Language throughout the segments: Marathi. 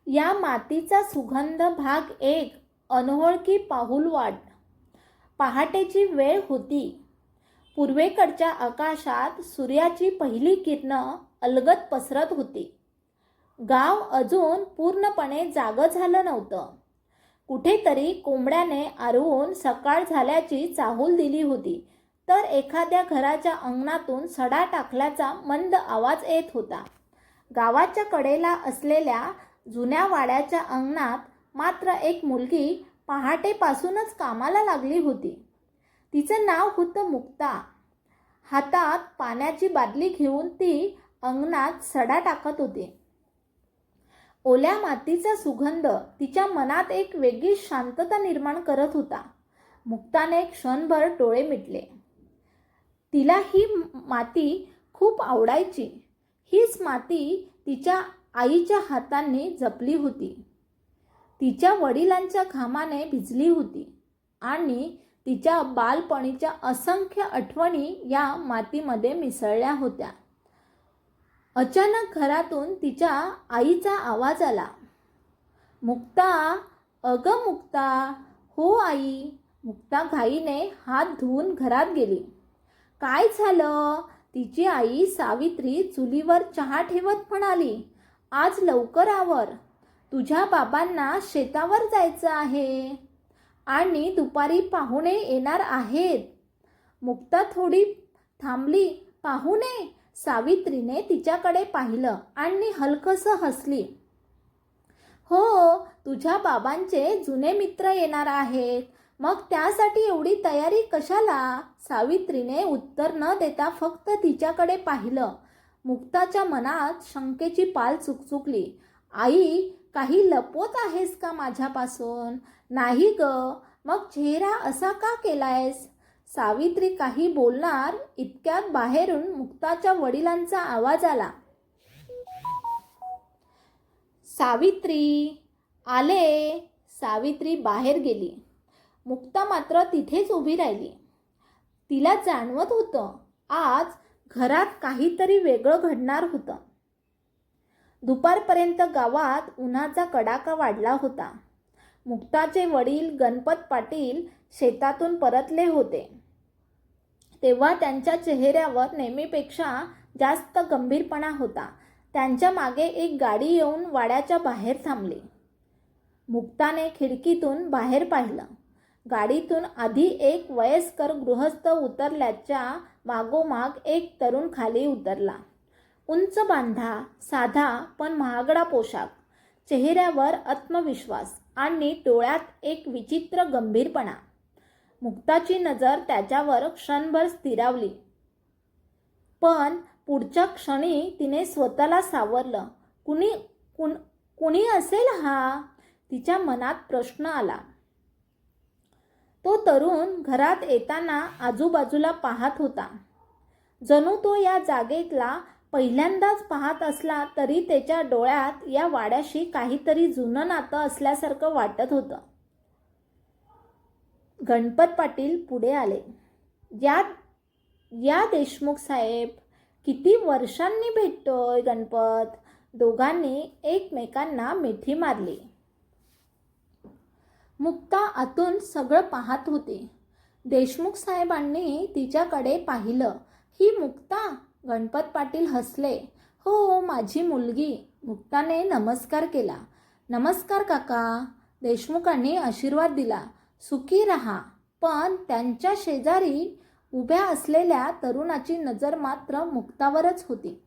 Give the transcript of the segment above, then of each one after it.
या मातीचा सुगंध भाग 1. अनोळखी पाऊलवाट. पहाटेची वेळ होती. पूर्वेकडच्या आकाशात सूर्याची पहिली किरणं अलगद पसरत होती. गाव अजून पूर्णपणे जागं झालं नव्हतं. कुठेतरी कोंबड्याने आरवून सकाळ झाल्याची चाहूल दिली होती, तर एखाद्या घराच्या अंगणातून सडा टाकल्याचा मंद आवाज येत होता. गावाच्या कडेला असलेल्या जुन्या वाड्याच्या अंगणात मात्र एक मुलगी पहाटेपासूनच कामाला लागली होती. तिचं नाव होतं मुक्ता. हातात पाण्याची बादली घेऊन ती अंगणात सडा टाकत होती. ओल्या मातीचा सुगंध तिच्या मनात एक वेगळी शांतता निर्माण करत होता. मुक्ताने क्षणभर डोळे मिटले. तिला ही माती खूप आवडायची. हीच माती तिच्या आईच्या हातांनी जपली होती. तिच्या वडिलांच्या घामाने भिजली होती आणि तिच्या बालपणीच्या असंख्य आठवणी या मातीमध्ये मिसळल्या होत्या. अचानक घरातून तिच्या आईचा आवाज आला. मुक्ता, अगं मुक्ता. हो आई. मुक्ता घाईने हात धुवून घरात गेली. काय झालं? तिची आई सावित्री चुलीवर चहा ठेवत म्हणाली. आज लवकर आवर. तुझ्या बाबांना शेतावर जायचं आहे आणि दुपारी पाहुणे येणार आहेत. मुक्ता थोडी थांबली. पाहुणे? सावित्रीने तिच्याकडे पाहिलं आणि हलकसं हसली. हो, तुझ्या बाबांचे जुने मित्र येणार आहेत. मग त्यासाठी एवढी तयारी कशाला? सावित्रीने उत्तर न देता फक्त तिच्याकडे पाहिलं. मुक्ताच्या मनात शंकेची पाल चुकचुकली. आई, काही लपवत आहेस का माझ्यापासून? नाही ग. मग चेहरा असा का केलायस? सावित्री काही बोलणार इतक्यात बाहेरून मुक्ताच्या वडिलांचा आवाज आला. सावित्री, आले. सावित्री बाहेर गेली. मुक्ता मात्र तिथेच उभी राहिली. तिला जाणवत होतं आज घरात काहीतरी वेगळं घडणार होतं. दुपारपर्यंत गावात उन्हाचा कडाका वाढला होता. मुक्ताचे वडील गणपत पाटील शेतातून परतले होते. तेव्हा त्यांच्या चेहऱ्यावर नेहमीपेक्षा जास्त गंभीरपणा होता. त्यांच्या मागे एक गाडी येऊन वाड्याच्या बाहेर थांबली. मुक्ताने खिडकीतून बाहेर पाहिलं. गाडीतून आधी एक वयस्कर गृहस्थ उतरल्याच्या मागोमाग एक तरुण खाली उतरला. उंच बांधा, साधा पण महागडा पोशाख, चेहऱ्यावर आत्मविश्वास आणि डोळ्यात एक विचित्र गंभीरपणा. मुक्ताची नजर त्याच्यावर क्षणभर स्थिरावली, पण पुढच्या क्षणी तिने स्वतःला सावरलं. कुणी असेल हा? तिच्या मनात प्रश्न आला. तो तरुण घरात येताना आजूबाजूला पाहत होता. जणू तो या जागेतला पहिल्यांदाच पाहत असला तरी त्याच्या डोळ्यात या वाड्याशी काहीतरी जुनं नातं असल्यासारखं वाटत होतं. गणपत पाटील पुढे आले. या देशमुख साहेब, किती वर्षांनी भेटतोय गणपत. दोघांनी एकमेकांना मिठी मारली. मुक्ता आतून सगळं पाहत होती. देशमुख साहेबांनी तिच्याकडे पाहिलं. ही मुक्ता? गणपत पाटील हसले. हो, माझी मुलगी. मुक्ताने नमस्कार केला. नमस्कार काका. देशमुखांनी आशीर्वाद दिला. सुखी राहा. पण त्यांच्या शेजारी उभ्या असलेल्या तरुणाची नजर मात्र मुक्तावरच होती.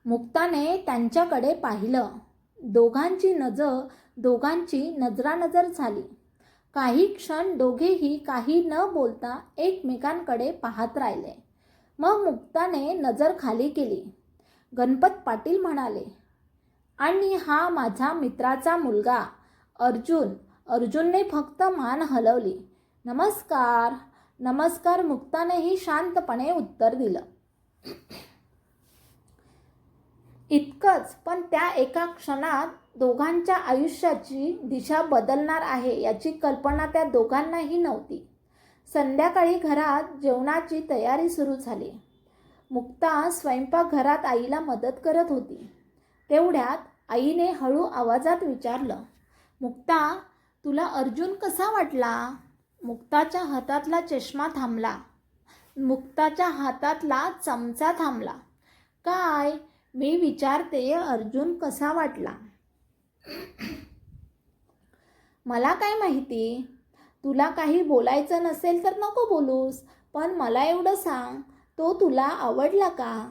मुक्ताने त्यांच्याकडे पाहिलं. दोघांची नजरानजर झाली. काही क्षण दोघेही काही न बोलता एकमेकांकडे पाहत राहिले. मग मुक्ताने नजर खाली केली. गणपत पाटील म्हणाले, आणि हा माझा मित्राचा मुलगा अर्जुन. अर्जुनने फक्त मान हलवली. नमस्कार. नमस्कार. मुक्तानेही शांतपणे उत्तर दिलं. इतकंच, पण त्या एका क्षणात दोघांच्या आयुष्याची दिशा बदलणार आहे याची कल्पना त्या दोघांनाही नव्हती. संध्याकाळी घरात जेवणाची तयारी सुरू झाली. मुक्ता स्वयंपाकघरात आईला मदत करत होती. तेवढ्यात आईने हळू आवाजात विचारलं, मुक्ता, तुला अर्जुन कसा वाटला? मुक्ताच्या हातातला चष्मा थांबला. मुक्ताच्या हातातला चमचा थांबला. काय? मी विचारते, अर्जुन कसा वाटला? मला काय माहिती? तुला काही बोलायचं नसेल तर नको बोलूस, पण मला एवढं सांग, तो तुला आवडला का?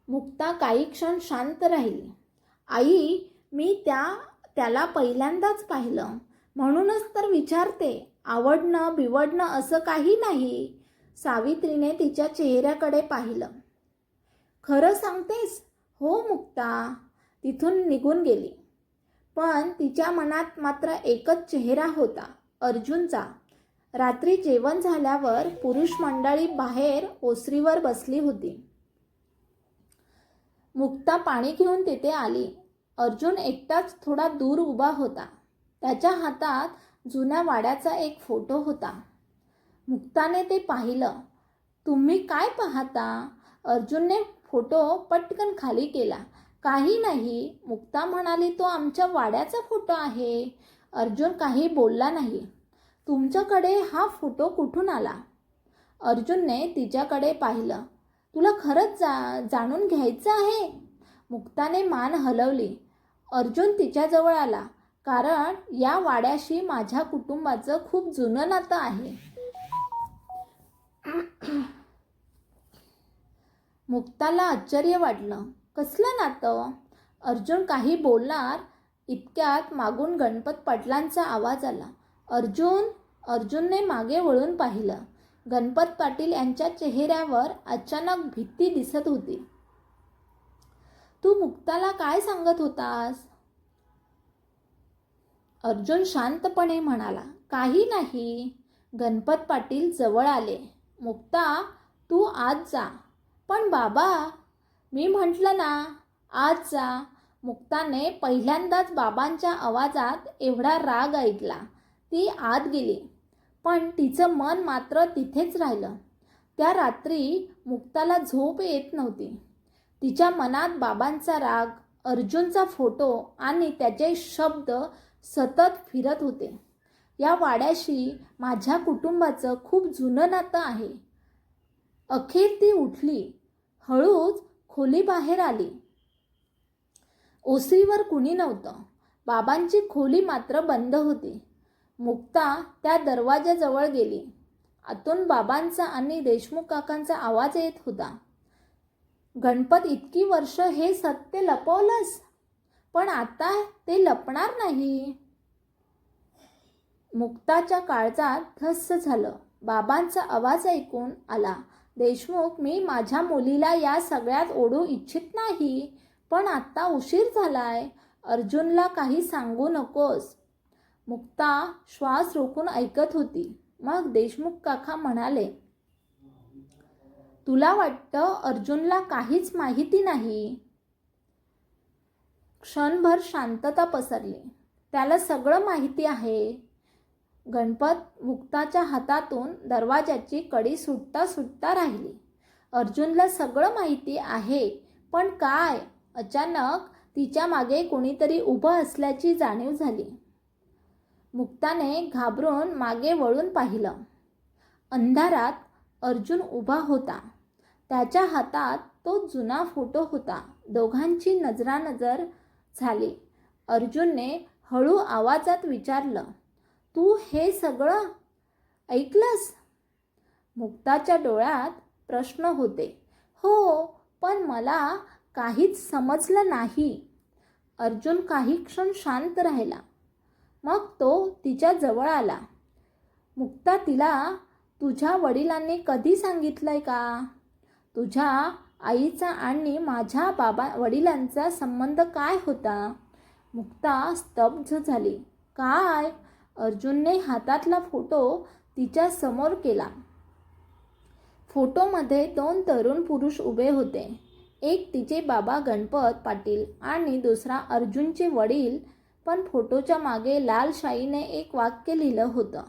मुक्ता काही क्षण शांत राहिली. आई, मी त्याला पहिल्यांदाच पाहिलं, म्हणूनच तर विचारते. आवडणं बिवडणं असं काही नाही. सावित्रीने तिच्या चेहऱ्याकडे पाहिलं. खरं सांगतेस? हो मुक्ता. तिथून निघून गेली. पण तिच्या मनात मात्र एकच चेहरा होता, अर्जुनचा. रात्री जेवण झाल्यावर पुरुष मंडळी बाहेर ओसरीवर बसली होती. मुक्ता पाणी घेऊन तिथे आली. अर्जुन एकटाच थोडा दूर उभा होता. त्याच्या हातात जुन्या वाड्याचा एक फोटो होता. मुक्ताने ते पाहिलं. तुम्ही काय पाहता? अर्जुनने फोटो पटकन खाली केला. काही नाही, मुक्ता म्हणाली, तो आमच्या वाड्याचा फोटो आहे. अर्जुन काही बोलला नाही. तुमच्याकडे हा फोटो कुठून आला? अर्जुनने तिच्याकडे पाहिलं. तुला खरंच जाणून घ्यायचं आहे? मुक्ताने मान हलवली. अर्जुन तिच्याजवळ आला. कारण या वाड्याशी माझ्या कुटुंबाचं खूप जुनं नातं आहे. मुक्ताला आश्चर्य वाटलं. कसलं नातं? अर्जुन काही बोलणार इतक्यात मागून गणपत पाटलांचा आवाज आला. अर्जुनने मागे वळून पाहिलं. गणपत पाटील यांच्या चेहऱ्यावर अचानक भीती दिसत होती. तू मुक्ताला काय सांगत होतास? अर्जुन शांतपणे म्हणाला, काही नाही. गणपत पाटील जवळ आले. मुक्ता, तू आज जा. पण बाबा, मी म्हटलं ना, आज जा. मुक्ताने पहिल्यांदाच बाबांच्या आवाजात एवढा राग ऐकला. ती आत गेली, पण तिचं मन मात्र तिथेच राहिलं. त्या रात्री मुक्ताला झोप येत नव्हती. तिच्या मनात बाबांचा राग, अर्जुनचा फोटो आणि त्याचे शब्द सतत फिरत होते. या वाड्याशी माझ्या कुटुंबाचं खूप जुनं नातं आहे. अखेर ती उठली. हळूच खोलीबाहेर आली. ओसरीवर कुणी नव्हतं. बाबांची खोली मात्र बंद होती. मुक्ता त्या दरवाजाजवळ गेली. आतून बाबांचा आणि देशमुख काकांचा आवाज येत होता. गणपत, इतकी वर्ष हे सत्य लपवलंस, पण आता ते लपणार नाही. मुक्ताच्या काळजात धस्स झालं. बाबांचा आवाज ऐकून आला. देशमुख, मी माझ्या मुलीला या सगळ्यात ओढू इच्छित नाही, पण आता उशीर झालाय. अर्जुनला काही सांगू नकोस. मुक्ता श्वास रोखून ऐकत होती. मग देशमुख काका म्हणाले, तुला वाटतं अर्जुनला काहीच माहिती नाही? क्षणभर शांतता पसरली. त्याला सगळं माहिती आहे. गणपत मुक्ताच्या हातातून दरवाजाची कडी सुटता सुटता राहिली. अर्जुनला सगळं माहिती आहे, पण काय? अचानक तिच्या मागे कोणीतरी उभं असल्याची जाणीव झाली. मुक्ताने घाबरून मागे वळून पाहिलं. अंधारात अर्जुन उभा होता. त्याच्या हातात तो जुना फोटो होता. दोघांची नजरानजर झाली. अर्जुनने हळू आवाजात विचारलं, तू हे सगळं ऐकलंस? मुक्ताच्या डोळ्यात प्रश्न होते. हो, पण मला काहीच समजलं नाही. अर्जुन काही क्षण शांत राहिला. मग तो तिच्या जवळ आला. मुक्ता, तिला तुझ्या वडिलांनी कधी सांगितलंय का? तुझ्या आईचा आणि माझ्या वडिलांचा संबंध काय होता? मुक्ता स्तब्ध झाली. काय? अर्जुनने हातातला फोटो तिच्या समोर केला. फोटोमध्ये 2 तरुण पुरुष उभे होते. एक तिचे बाबा गणपत पाटील आणि दुसरा अर्जुनचे वडील. पण फोटोच्या मागे लाल शाईने एक वाक्य लिहिलं होतं.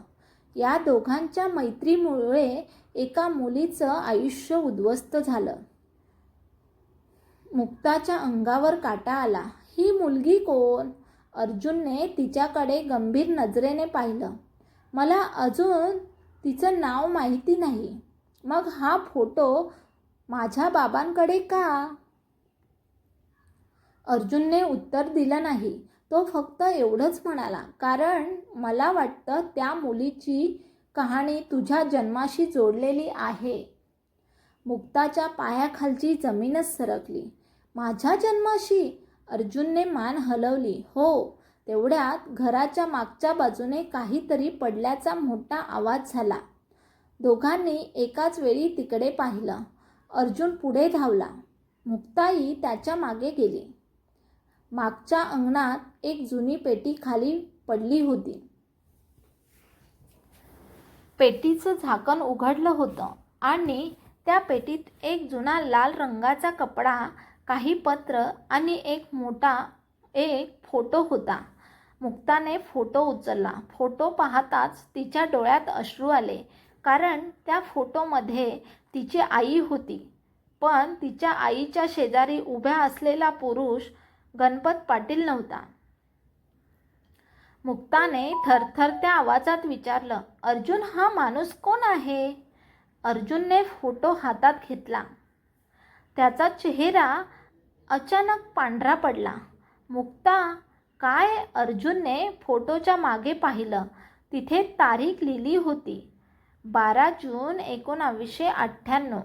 या दोघांच्या मैत्रीमुळे एका मुलीचं आयुष्य उद्ध्वस्त झालं. मुक्ताच्या अंगावर काटा आला. ही मुलगी कोण? अर्जुनने तिच्याकडे गंभीर नजरेने पाहिलं. मला अजून तिचं नाव माहिती नाही. मग हा फोटो माझ्या बाबांकडे का? अर्जुनने उत्तर दिलं नाही. तो फक्त एवढंच म्हणाला, कारण मला वाटतं त्या मुलीची कहाणी तुझ्या जन्माशी जोडलेली आहे. मुक्ताच्या पायाखालची जमीनच सरकली. माझ्या जन्माशी? अर्जुनने मान हलवली. हो. तेवढ्यात घराच्या मागच्या बाजूने काहीतरी पडल्याचा मोठा आवाज झाला. दोघांनी एकाच वेळी तिकडे पाहिलं. अर्जुन पुढे धावला. मुक्ताई त्याच्या मागे गेली. मागच्या अंगणात एक जुनी पेटी खाली पडली होती. पेटीचं झाकण उघडलं होतं आणि त्या पेटीत एक जुना लाल रंगाचा कपडा, काही पत्र आणि एक फोटो होता. मुक्ताने फोटो उचलला. फोटो पाहताच तिच्या डोळ्यात अश्रू आले, कारण त्या फोटोमध्ये तिची आई होती. पण तिच्या आईच्या शेजारी उभ्या असलेला पुरुष गणपत पाटील नव्हता. मुक्ताने थरथरत्या आवाजात विचारलं, अर्जुन, हा माणूस कोण आहे? अर्जुनने फोटो हातात घेतला. त्याचा चेहरा अचानक पांढरा पडला. मुक्ता, काय? अर्जुनने फोटोच्या मागे पाहिलं. तिथे तारीख लिहिली होती, 12 जून 1998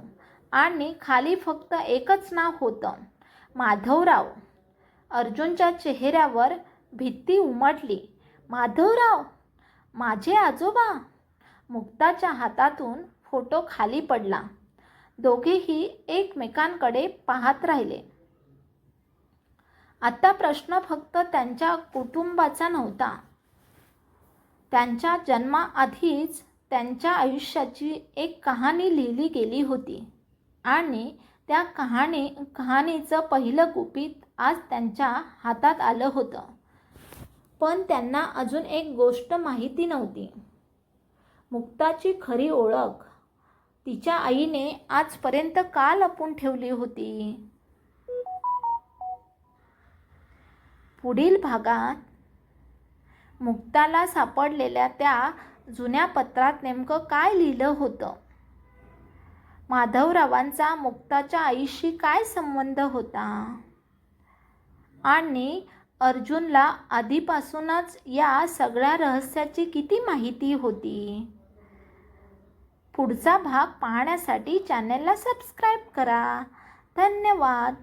आणि खाली फक्त एकच नाव होतं, माधवराव. अर्जुनच्या चेहऱ्यावर भीती उमटली. माधवराव? माझे आजोबा? मुक्ताच्या हातातून फोटो खाली पडला. दोघेही एकमेकांकडे पाहत राहिले. आता प्रश्न फक्त त्यांच्या कुटुंबाचा नव्हता. त्यांच्या जन्माआधीच त्यांच्या आयुष्याची एक कहाणी लिहिली गेली होती आणि त्या कहाणीचं पहिलं गुपित आज त्यांच्या हातात आलं होतं. पण त्यांना अजून एक गोष्ट माहिती नव्हती. मुक्ताची खरी ओळख तिच्या आईने आजपर्यंत का लपवून ठेवली होती? पुढील भागात मुक्ताला सापडलेल्या त्या जुन्या पत्रात नेमकं काय लिहिलं होतं? माधवरावांचा मुक्ताच्या आईशी काय संबंध होता? आणि अर्जुनला आधीपासूनच या सगळ्या रहस्याची किती माहिती होती? पुढचा भाग पाहण्यासाठी चॅनलला सबस्क्राईब करा. धन्यवाद.